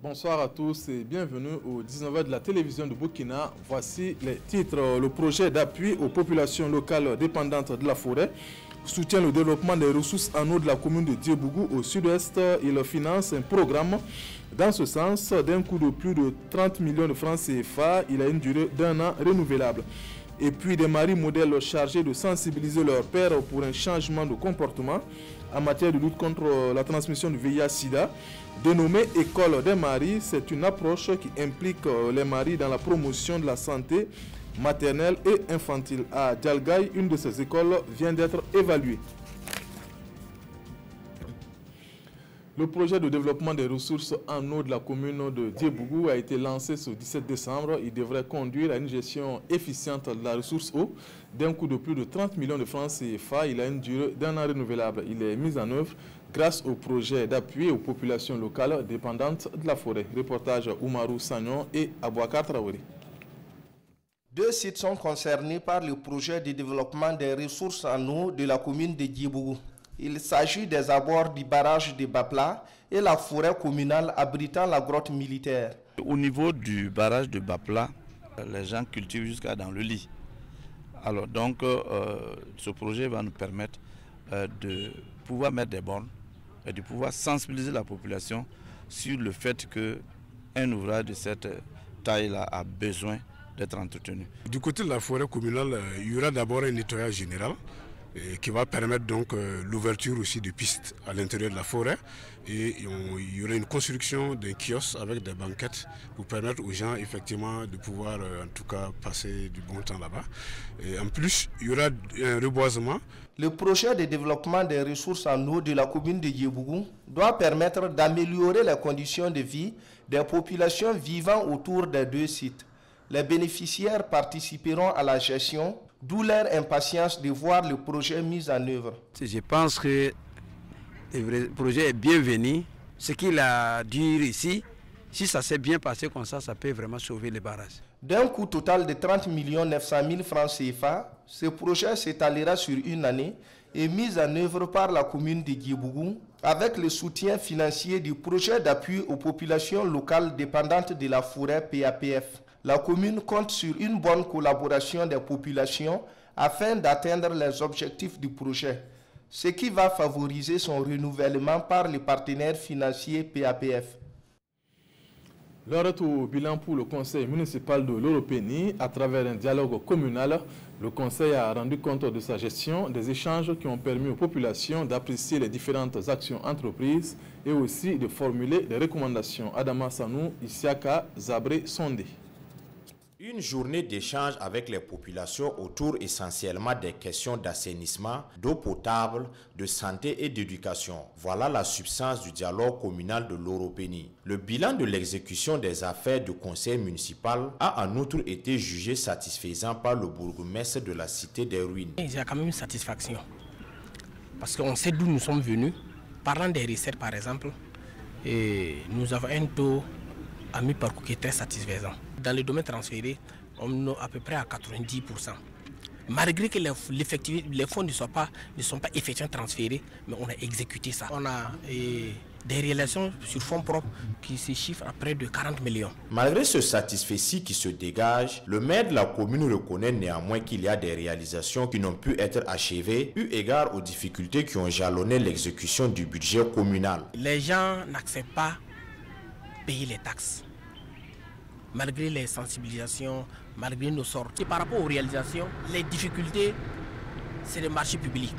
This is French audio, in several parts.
Bonsoir à tous et bienvenue au 19h de la télévision de Burkina. Voici les titres. Le projet d'appui aux populations locales dépendantes de la forêt soutient le développement des ressources en eau de la commune de Diebougou au sud-ouest. Il finance un programme dans ce sens d'un coût de plus de 30 millions de francs CFA. Il a une durée d'1 an renouvelable. Et puis des maris modèles chargés de sensibiliser leurs pères pour un changement de comportement en matière de lutte contre la transmission du VIH-Sida. Dénommée École des maris, c'est une approche qui implique les maris dans la promotion de la santé maternelle et infantile. À Djalgaï, une de ces écoles vient d'être évaluée. Le projet de développement des ressources en eau de la commune de Diebougou a été lancé ce 17 décembre. Il devrait conduire à une gestion efficiente de la ressource eau d'un coût de plus de 30 millions de francs CFA. Il a une durée d'1 an renouvelable. Il est mis en œuvre grâce au projet d'appui aux populations locales dépendantes de la forêt. Reportage Oumarou Sagnon et Abouakar Traoré. 2 sites sont concernés par le projet de développement des ressources en eau de la commune de Diebougou. Il s'agit des abords du barrage de Bapla et la forêt communale abritant la grotte militaire. Au niveau du barrage de Bapla, les gens cultivent jusqu'à dans le lit. Alors donc, ce projet va nous permettre de pouvoir mettre des bornes et de pouvoir sensibiliser la population sur le fait qu'un ouvrage de cette taille-là a besoin d'être entretenu. Du côté de la forêt communale, il y aura d'abord un nettoyage général qui va permettre donc l'ouverture aussi de pistes à l'intérieur de la forêt, et il y aura une construction d'un kiosque avec des banquettes pour permettre aux gens effectivement de pouvoir en tout cas passer du bon temps là-bas. Et en plus, il y aura un reboisement. Le projet de développement des ressources en eau de la commune de Diebougou doit permettre d'améliorer les conditions de vie des populations vivant autour des 2 sites. Les bénéficiaires participeront à la gestion, d'où leur impatience de voir le projet mis en œuvre. Je pense que le projet est bienvenu. Ce qu'il a dit ici, si ça s'est bien passé comme ça peut vraiment sauver les barrages. D'un coût total de 30 900 000 francs CFA, ce projet s'étalera sur une année et mis en œuvre par la commune de Diebougou avec le soutien financier du projet d'appui aux populations locales dépendantes de la forêt PAPF. La commune compte sur une bonne collaboration des populations afin d'atteindre les objectifs du projet, ce qui va favoriser son renouvellement par les partenaires financiers PAPF. Le retour au bilan pour le conseil municipal de l'Europénie à travers un dialogue communal. Le conseil a rendu compte de sa gestion, des échanges qui ont permis aux populations d'apprécier les différentes actions entreprises et aussi de formuler des recommandations. Adama Sanou, Isiaka, Zabré, Sondé. Une journée d'échange avec les populations autour essentiellement des questions d'assainissement, d'eau potable, de santé et d'éducation. Voilà la substance du dialogue communal de l'Europénie. Le bilan de l'exécution des affaires du conseil municipal a en outre été jugé satisfaisant par le bourgmestre de la cité des ruines. Il y a quand même une satisfaction parce qu'on sait d'où nous sommes venus. Parlant des recettes par exemple, et nous avons un taux à mi-parcours qui est très satisfaisant. Dans le domaine transféré, on est à peu près à 90%. Malgré que les fonds ne sont pas effectivement transférés, mais on a exécuté ça. On a des réalisations sur fonds propres qui se chiffrent à près de 40 millions. Malgré ce satisfecit qui se dégage, le maire de la commune reconnaît néanmoins qu'il y a des réalisations qui n'ont pu être achevées, eu égard aux difficultés qui ont jalonné l'exécution du budget communal. Les gens n'acceptent pas payer les taxes. Malgré les sensibilisations, malgré nos sorties. Par rapport aux réalisations, les difficultés, c'est les marchés publics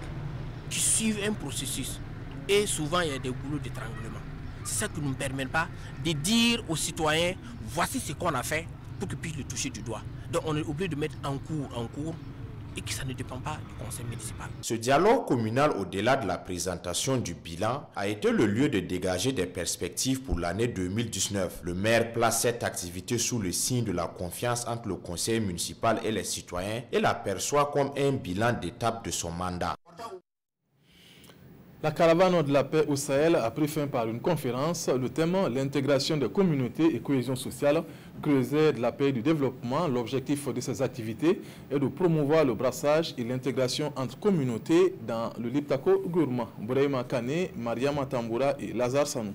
qui suivent un processus. Et souvent, il y a des boulots d'étranglement. C'est ça qui ne nous permet pas de dire aux citoyens, voici ce qu'on a fait pour qu'ils puissent le toucher du doigt. Donc on est obligé de mettre en cours, et que ça ne dépend pas du conseil municipal. Ce dialogue communal, au-delà de la présentation du bilan, a été le lieu de dégager des perspectives pour l'année 2019. Le maire place cette activité sous le signe de la confiance entre le conseil municipal et les citoyens et l'aperçoit comme un bilan d'étape de son mandat. La caravane de la paix au Sahel a pris fin par une conférence. Le thème, l'intégration des communautés et cohésion sociale, creuset de la paix et du développement. L'objectif de ces activités est de promouvoir le brassage et l'intégration entre communautés dans le Liptako Gourma. Bouraïma Kane, Mariama Tamboura et Lazare Sanou.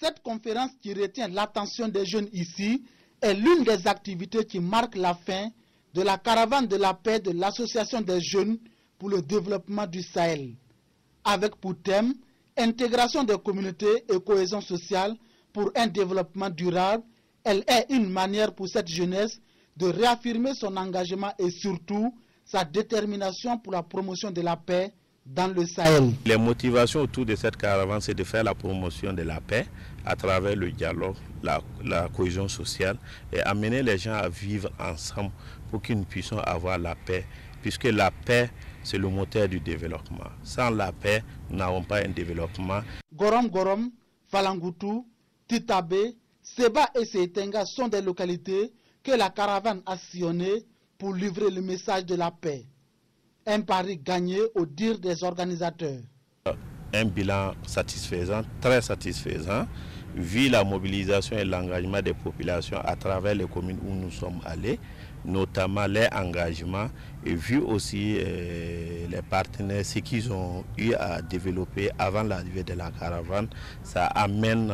Cette conférence qui retient l'attention des jeunes ici est l'une des activités qui marque la fin de la caravane de la paix de l'Association des jeunes pour le développement du Sahel, avec pour thème intégration des communautés et cohésion sociale pour un développement durable. Elle est une manière pour cette jeunesse de réaffirmer son engagement et surtout sa détermination pour la promotion de la paix dans le Sahel. Les motivations autour de cette caravane, c'est de faire la promotion de la paix à travers le dialogue, la cohésion sociale et amener les gens à vivre ensemble pour que nous puissions avoir la paix, puisque la paix, c'est le moteur du développement. Sans la paix, nous n'avons pas un développement. Gorom Gorom, Falangutu, Titabe, Seba et Seitenga sont des localités que la caravane a sillonnées pour livrer le message de la paix. Un pari gagné au dire des organisateurs. Un bilan satisfaisant, très satisfaisant, vu la mobilisation et l'engagement des populations à travers les communes où nous sommes allés, notamment les engagements, et vu aussi les partenaires, ce qu'ils ont eu à développer avant l'arrivée de la caravane, ça amène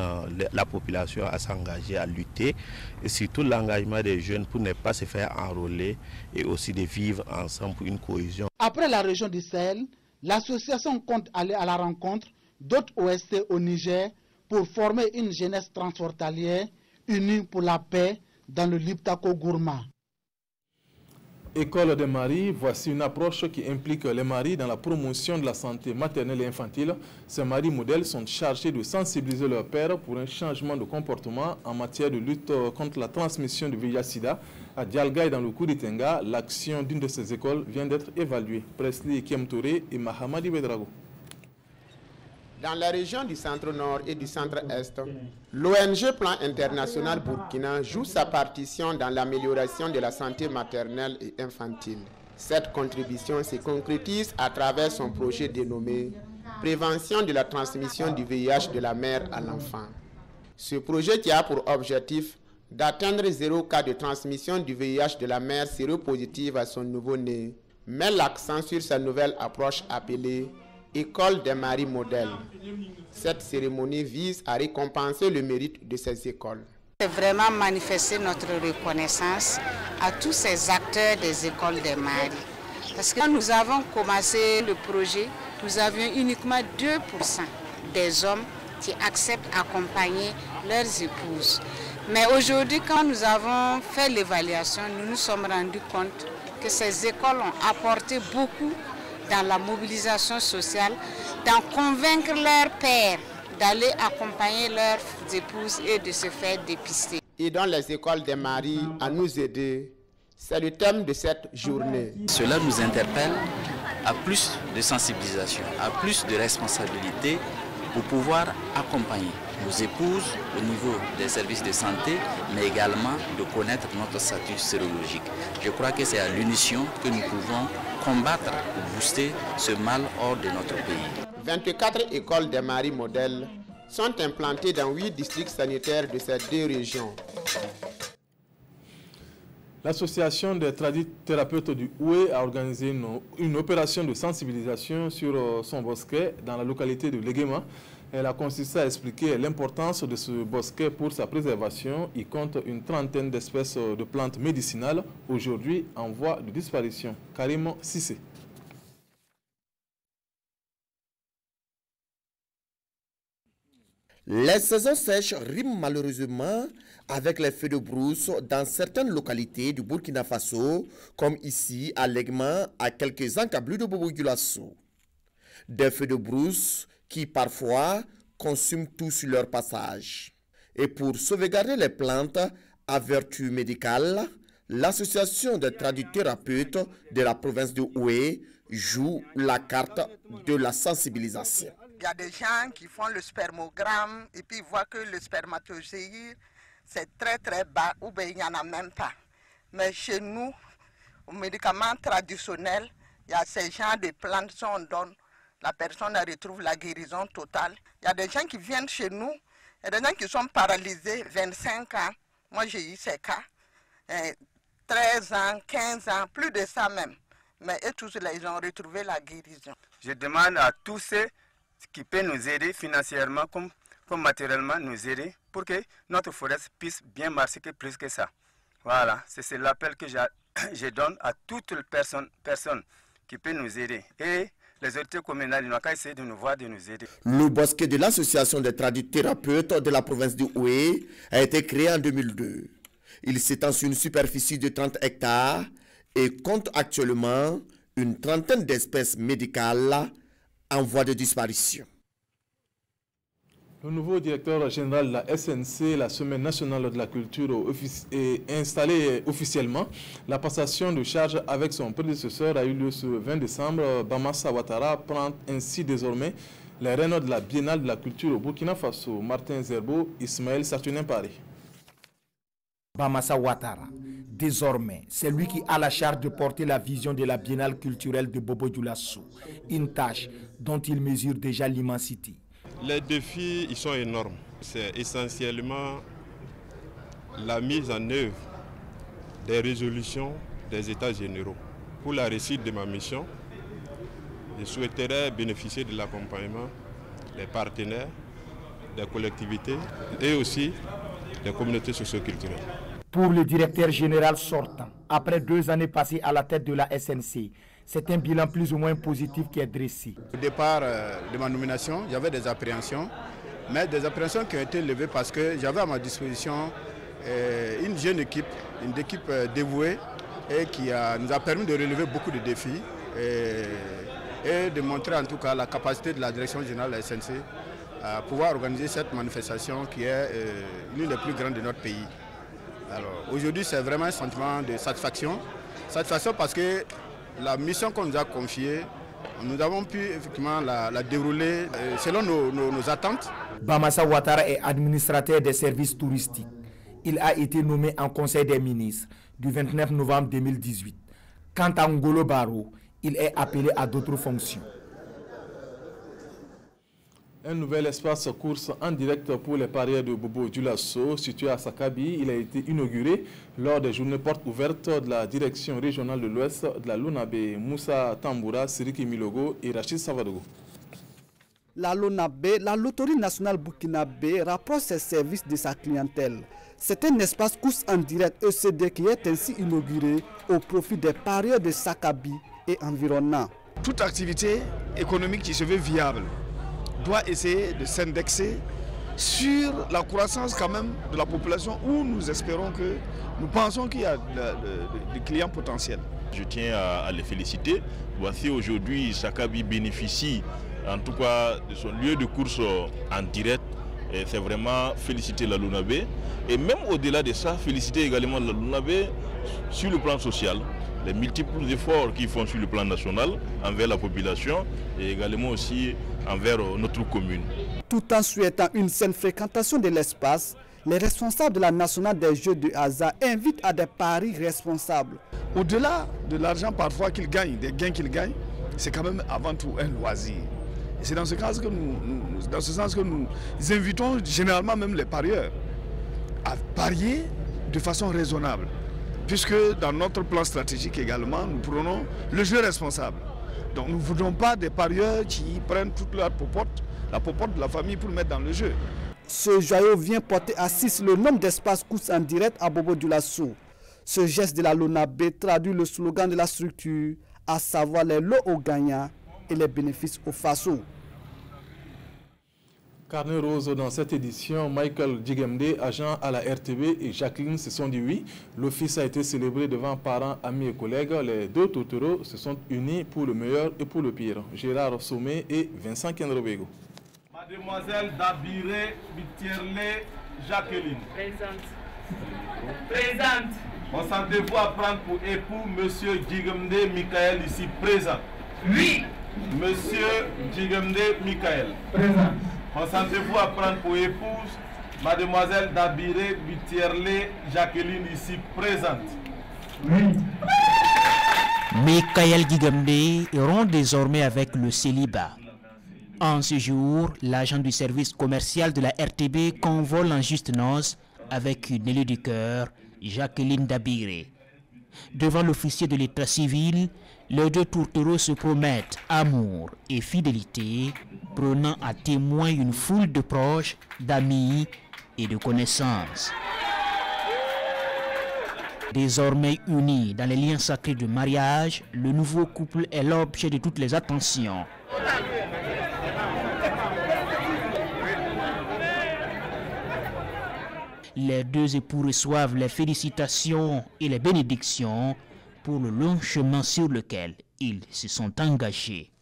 la population à s'engager, à lutter, et surtout l'engagement des jeunes pour ne pas se faire enrôler et aussi de vivre ensemble pour une cohésion. Après la région du Sahel, l'association compte aller à la rencontre d'autres OST au Niger pour former une jeunesse transfrontalière unie pour la paix dans le Liptako Gourma. École des maris, voici une approche qui implique les maris dans la promotion de la santé maternelle et infantile. Ces maris modèles sont chargés de sensibiliser leurs pères pour un changement de comportement en matière de lutte contre la transmission du VIH-Sida. À Dialga et dans le Kouritenga, l'action d'une de ces écoles vient d'être évaluée. Presley Kiemtouré et Mahamadi Bedrago. Dans la région du centre-nord et du centre-est, l'ONG Plan International Burkina joue sa partition dans l'amélioration de la santé maternelle et infantile. Cette contribution se concrétise à travers son projet dénommé « Prévention de la transmission du VIH de la mère à l'enfant ». Ce projet qui a pour objectif d'atteindre 0 cas de transmission du VIH de la mère séropositive à son nouveau-né, met l'accent sur sa nouvelle approche appelée École des maris modèles. Cette cérémonie vise à récompenser le mérite de ces écoles. C'est vraiment manifester notre reconnaissance à tous ces acteurs des écoles des maris. Parce que quand nous avons commencé le projet, nous avions uniquement 2% des hommes qui acceptent d'accompagner leurs épouses. Mais aujourd'hui, quand nous avons fait l'évaluation, nous nous sommes rendus compte que ces écoles ont apporté beaucoup dans la mobilisation sociale, d'en convaincre leurs pères d'aller accompagner leurs épouses et de se faire dépister. Et dans les écoles des maris à nous aider, c'est le thème de cette journée. Cela nous interpelle à plus de sensibilisation, à plus de responsabilité pour pouvoir accompagner nos épouses au niveau des services de santé, mais également de connaître notre statut sérologique. Je crois que c'est à l'unisson que nous pouvons combattre ou booster ce mal hors de notre pays. 24 écoles des maris modèles sont implantées dans 8 districts sanitaires de ces 2 régions. L'association des tradithérapeutes du Oué a organisé une opération de sensibilisation sur son bosquet dans la localité de Léguéma. Elle a consisté à expliquer l'importance de ce bosquet pour sa préservation. Il compte une trentaine d'espèces de plantes médicinales, aujourd'hui en voie de disparition. Karim Sissé. Les saisons sèches riment malheureusement avec les feux de brousse dans certaines localités du Burkina Faso, comme ici à Legma, à quelques encablures de Bobo-Gulasso. Des feux de brousse qui parfois consument tout sur leur passage. Et pour sauvegarder les plantes à vertu médicale, l'association des tradithérapeutes de la province de Oué joue la carte de la sensibilisation. Il y a des gens qui font le spermogramme et puis ils voient que le spermatozoïde c'est très très bas ou bien il n'y en a même pas. Mais chez nous, aux médicaments traditionnels, il y a ces genres de plantes, si on donne, la personne retrouve la guérison totale. Il y a des gens qui viennent chez nous, il y a des gens qui sont paralysés, 25 ans, moi j'ai eu ces cas, 13 ans, 15 ans, plus de ça même. Mais eux tous, là, ils ont retrouvé la guérison. Je demande à tous ceux qui peuvent nous aider financièrement, comme comme matériellement nous aider pour que notre forêt puisse bien marcher plus que ça. Voilà, c'est l'appel que je donne à toutes les personnes qui peuvent nous aider. Et les autorités communales n'ont qu'à essayer de nous voir, de nous aider. Le bosquet de l'association des tradithérapeutes de la province de Houé a été créé en 2002. Il s'étend sur une superficie de 30 hectares et compte actuellement une trentaine d'espèces médicales en voie de disparition. Le nouveau directeur général de la SNC, la Semaine nationale de la culture, est installé officiellement. La passation de charge avec son prédécesseur a eu lieu ce 20 décembre. Bamassa Ouattara prend ainsi désormais les rênes de la Biennale de la culture au Burkina Faso. Martin Zerbo, Ismaël Sartunin Paris. Bamassa Ouattara, désormais, c'est lui qui a la charge de porter la vision de la Biennale culturelle de Bobo-Dioulasso, une tâche dont il mesure déjà l'immensité. Les défis, ils sont énormes. C'est essentiellement la mise en œuvre des résolutions des États généraux. Pour la réussite de ma mission, je souhaiterais bénéficier de l'accompagnement des partenaires, des collectivités et aussi des communautés socio-culturelles. Pour le directeur général sortant, après 2 années passées à la tête de la SNC, c'est un bilan plus ou moins positif qui est dressé. Au départ de ma nomination, j'avais des appréhensions, mais des appréhensions qui ont été levées parce que j'avais à ma disposition une jeune équipe, une équipe dévouée et qui nous a permis de relever beaucoup de défis et de montrer en tout cas la capacité de la direction générale de la SNC à pouvoir organiser cette manifestation qui est l'une des plus grandes de notre pays. Alors aujourd'hui, c'est vraiment un sentiment de satisfaction. Satisfaction parce que la mission qu'on nous a confiée, nous avons pu effectivement la dérouler selon nos attentes. Bamassa Ouattara est administrateur des services touristiques. Il a été nommé en Conseil des ministres du 29 novembre 2018. Quant à Ngolo Barrow, il est appelé à d'autres fonctions. Un nouvel espace course en direct pour les parieurs de Bobo-Dioulasso, situé à Sakabi. Il a été inauguré lors des journées portes ouvertes de la direction régionale de l'Ouest de la LONABé. Moussa Tamboura, Siriki Milogo et Rachid Savadogo. La LONABé, la Loterie nationale burkinabé, rapproche ses services de sa clientèle. C'est un espace course en direct ECD qui est ainsi inauguré au profit des parieurs de Sakabi et environnants. Toute activité économique qui se veut viable doit essayer de s'indexer sur la croissance quand même de la population où nous espérons que, nous pensons qu'il y a des clients potentiels. Je tiens à les féliciter. Voici aujourd'hui, Sakabi bénéficie en tout cas de son lieu de course en direct. C'est vraiment féliciter la LONABé. Et même au-delà de ça, féliciter également la LONABé sur le plan social. Les multiples efforts qu'ils font sur le plan national envers la population et également aussi envers notre commune. Tout en souhaitant une saine fréquentation de l'espace, les responsables de la nationale des jeux de hasard invitent à des paris responsables. Au-delà de l'argent parfois qu'ils gagnent, des gains qu'ils gagnent, c'est quand même avant tout un loisir. Et c'est dans ce sens que nous invitons généralement même les parieurs à parier de façon raisonnable. Puisque dans notre plan stratégique également, nous prenons le jeu responsable. Donc nous ne voulons pas des parieurs qui prennent toute leur popote, la popote de la famille pour mettre dans le jeu. Ce joyau vient porter à 6 le nombre d'espaces courses en direct à Bobo-Dioulasso. Ce geste de la LONABé traduit le slogan de la structure, à savoir les lots aux gagnants et les bénéfices aux Faso. Carnet rose dans cette édition, Michael Djigemde, agent à la RTB, et Jacqueline se sont dit oui. L'office a été célébré devant parents, amis et collègues. Les deux toteros se sont unis pour le meilleur et pour le pire. Gérard Sommet et Vincent Kenrobego. Mademoiselle Dabiré Bitierle Jacqueline. Présente. Présente. Consentez-vous à prendre pour époux Monsieur Djigemde Michael ici présent? Oui. Monsieur Djigemde Michael. Présent. Consentez-vous à prendre pour épouse Mademoiselle Dabiré Bitierle Jacqueline ici présente? Oui. Michael Djigemde rompt désormais avec le célibat. En ce jour, l'agent du service commercial de la RTB convole en juste noces avec une élue du cœur, Jacqueline Dabiré. Devant l'officier de l'état civil, les deux tourtereaux se promettent amour et fidélité prenant à témoin une foule de proches, d'amis et de connaissances. Désormais unis dans les liens sacrés du mariage, le nouveau couple est l'objet de toutes les attentions. Les deux époux reçoivent les félicitations et les bénédictions pour le long chemin sur lequel ils se sont engagés.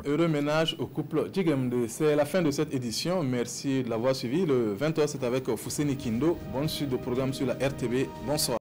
Heureux ménage au couple Djigemde. C'est la fin de cette édition. Merci de l'avoir suivi. Le 20h, c'est avec Fousseni Kindo. Bonne suite de programme sur la RTB. Bonsoir.